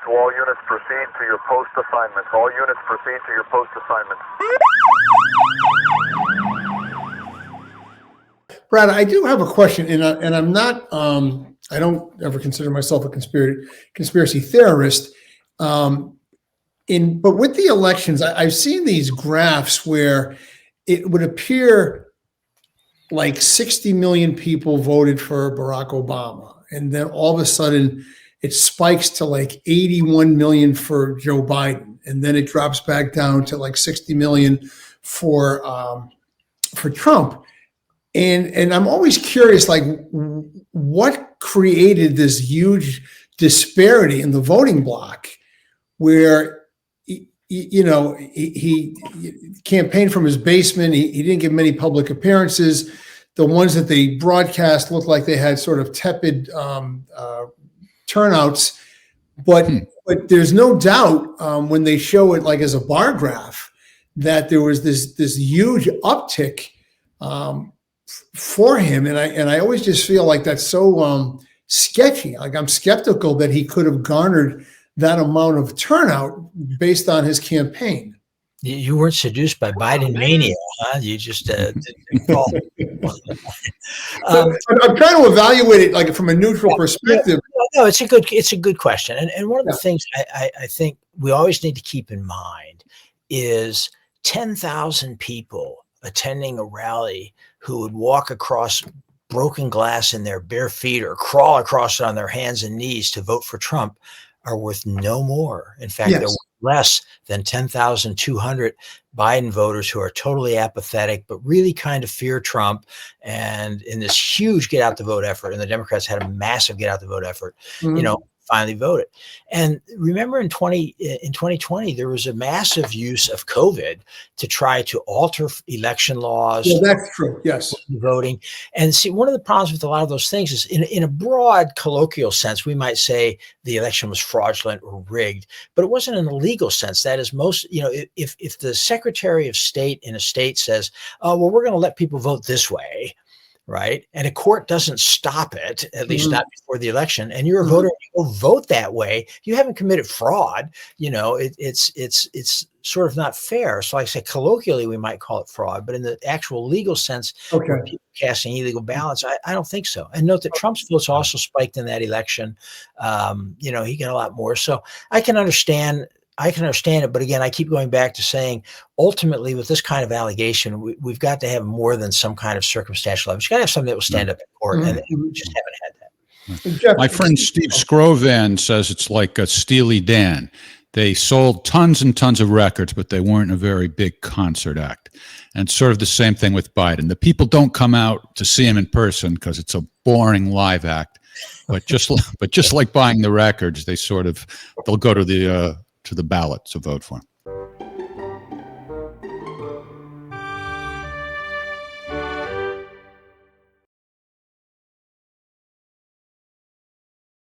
To all units, proceed to your post assignments. All units, proceed to your post assignments. Brad, I do have a question, and I'm not. I don't ever consider myself a conspiracy theorist. But with the elections, I've seen these graphs where it would appear like 60 million people voted for Barack Obama, and then all of a sudden it spikes to like 81 million for Joe Biden, and then it drops back down to like 60 million for Trump. And I'm always curious, like, what created this huge disparity in the voting bloc where, he campaigned from his basement. He didn't give many public appearances. The ones that they broadcast looked like they had sort of tepid turnouts. But there's no doubt when they show it like as a bar graph that there was this huge uptick for him, and I always just feel like that's so sketchy. Like, I'm skeptical that he could have garnered that amount of turnout based on his campaign. You weren't seduced by Biden mania, huh? You just didn't fall. I'm trying to evaluate it like from a neutral perspective. No, it's a good question, and one of the things I think we always need to keep in mind is 10,000 people attending a rally who would walk across broken glass in their bare feet or crawl across it on their hands and knees to vote for Trump are worth no more. In fact, they're worth less than 10,200 Biden voters who are totally apathetic, but really kind of fear Trump. And in this huge get out the vote effort, and the Democrats had a massive get out the vote effort, finally voted. And remember in 2020, there was a massive use of COVID to try to alter election laws. Yeah, that's true. Yes. Voting. And see, one of the problems with a lot of those things is in a broad colloquial sense, we might say the election was fraudulent or rigged, but it wasn't in a legal sense. That is if the Secretary of State in a state says, oh, well, we're going to let people vote this way, right? And a court doesn't stop it, at least not before the election. And you're a voter, you go vote that way. You haven't committed fraud. It's sort of not fair. So like I say, colloquially, we might call it fraud, but in the actual legal sense, people casting illegal ballots, I don't think so. And note that Trump's votes also spiked in that election. He got a lot more. So I can understand it. But again, I keep going back to saying, ultimately, with this kind of allegation, we've got to have more than some kind of circumstantial evidence. You've got to have something that will stand up in court, and we just haven't had that. My friend Steve Scrovan says it's like a Steely Dan. They sold tons and tons of records, but they weren't a very big concert act. And it's sort of the same thing with Biden. The people don't come out to see him in person because it's a boring live act. But just like buying the records, they'll go to the ballot to vote for him.